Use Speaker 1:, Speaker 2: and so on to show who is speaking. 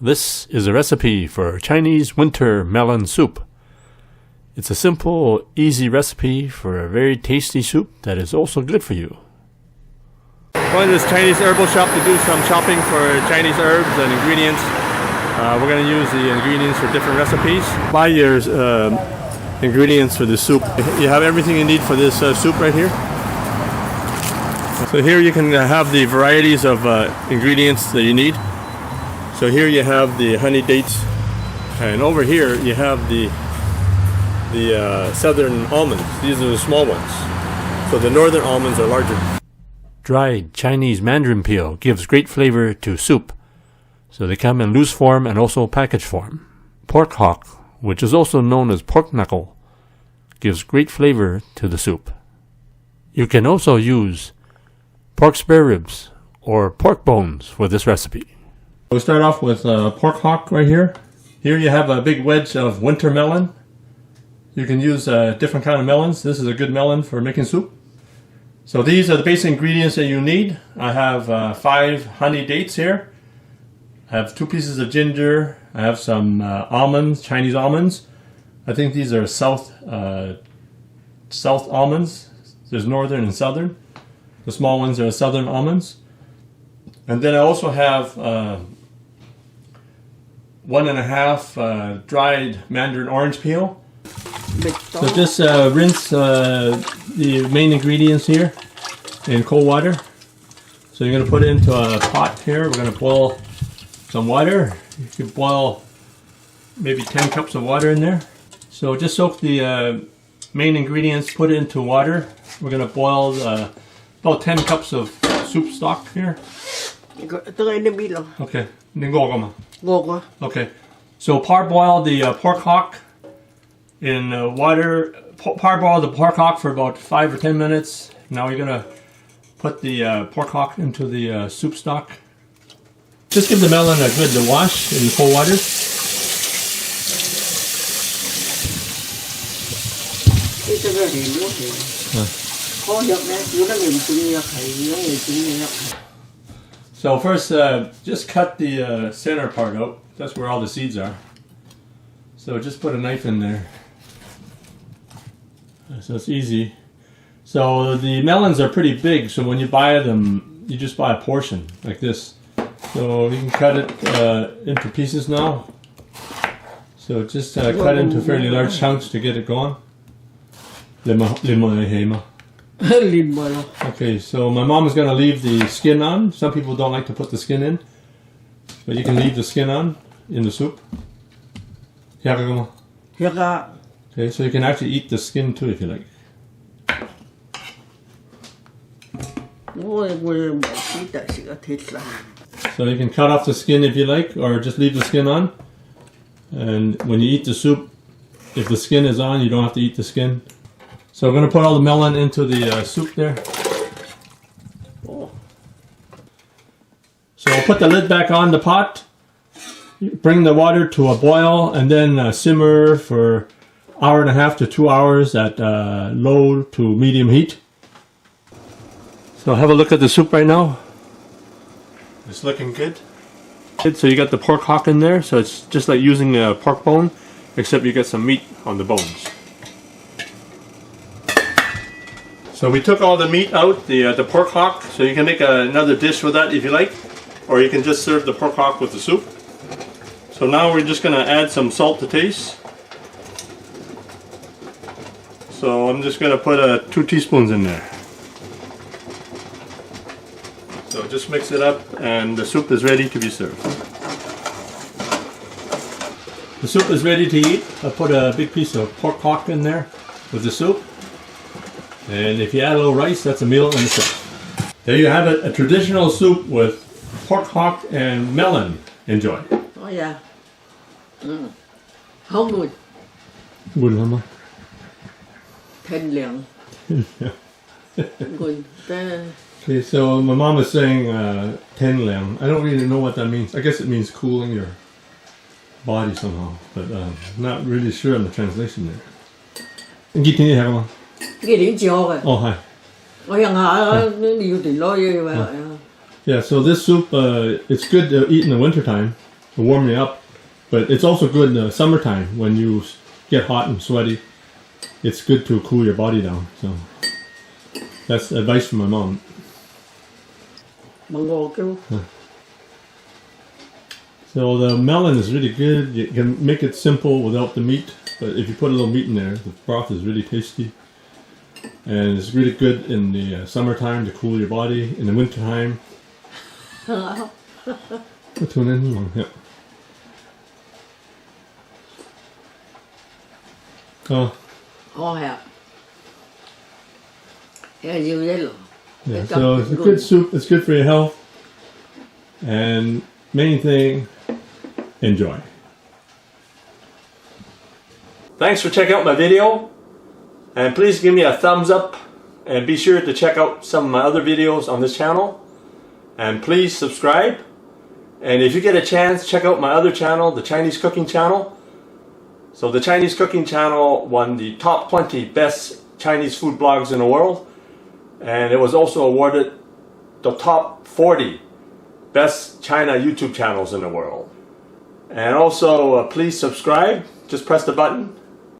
Speaker 1: This is a recipe for Chinese winter melon soup. It's a simple, easy recipe for a very tasty soup that is also good for you. Going to this Chinese herbal shop to do some shopping for Chinese herbs and ingredients. We're going to use the ingredients for different recipes. Buy your ingredients for the soup. You have everything you need for this soup right here. So here you can have the varieties of ingredients that you need. So here you have the honey dates, and over here you have the southern almonds. These are the small ones. So the northern almonds are larger. Dried Chinese mandarin peel gives great flavor to soup. So they come in loose form and also package form. Pork hock, which is also known as pork knuckle, gives great flavor to the soup. You can also use pork spare ribs or pork bones for this recipe. We'll start off with pork hock right here. Here you have a big wedge of winter melon. You can use different kind of melons. This is a good melon for making soup. So these are the basic ingredients that you need. I have 5 honey dates here. I have 2 pieces of ginger. I have some almonds, Chinese almonds. I think these are south almonds. There's northern and southern. The small ones are southern almonds. And then I also have 1.5 dried mandarin orange peel. So just rinse the main ingredients here in cold water. So you're going to put it into a pot here. We're going to boil some water. You can boil maybe 10 cups of water in there. So just soak the main ingredients, put it into water. We're going to boil about 10 cups of soup stock here. Okay. Okay. So parboil the pork hock in water. Parboil the pork hock for about 5 or 10 minutes. Now we're going to put the pork hock into the soup stock. Just give the melon a good wash in cold water. So first, just cut the center part out. That's where all the seeds are. So just put a knife in there. So it's easy. So the melons are pretty big, so when you buy them, you just buy a portion like this. So you can cut it into pieces now. So just cut into fairly large chunks to get it going. Okay, so my mom is going to leave the skin on. Some people don't like to put the skin in, but you can leave the skin on in the soup. Okay, so you can actually eat the skin too if you like. So you can cut off the skin if you like, or just leave the skin on. And when you eat the soup, if the skin is on, you don't have to eat the skin. So we're going to put all the melon into the soup there. So I'll put the lid back on the pot. Bring the water to a boil and then simmer for 1.5 to 2 hours at low to medium heat. So have a look at the soup right now. It's looking good. So you got the pork hock in there, so it's just like using a pork bone, except you get some meat on the bones. So we took all the meat out, the pork hock, so you can make another dish with that if you like, or you can just serve the pork hock with the soup. So now we're just going to add some salt to taste. So I'm just going to put 2 teaspoons in there. So just mix it up and the soup is ready to be served. The soup is ready to eat. I put a big piece of pork hock in there with the soup. And if you add a little rice, that's a meal in itself. There you have it, a traditional soup with pork hock and melon. Enjoy.
Speaker 2: Oh yeah. How good?
Speaker 1: Good, Mama.
Speaker 2: 10 liang. Good.
Speaker 1: Okay, so my mom is saying 10 liang. I don't really know what that means. I guess it means cooling your body somehow, but I'm not really sure on the translation there. Oh, hi. Yeah, so this soup, it's good to eat in the wintertime. to warm you up. But it's also good in the summertime when you get hot and sweaty. It's good to cool your body down. So that's advice from my mom. So the melon is really good. You can make it simple without the meat, but if you put a little meat in there, the broth is really tasty. And it's really good in the summertime to cool your body. In the wintertime, yeah. So it's a good soup. It's good for your health. And main thing, enjoy. Thanks for checking out my video. And please give me a thumbs up. And be sure to check out some of my other videos on this channel. And please subscribe. And if you get a chance, check out my other channel, the Chinese Cooking Channel. So the Chinese Cooking Channel won the top 20 best Chinese food blogs in the world. And it was also awarded the top 40 best China YouTube channels in the world. And also please subscribe. Just press the button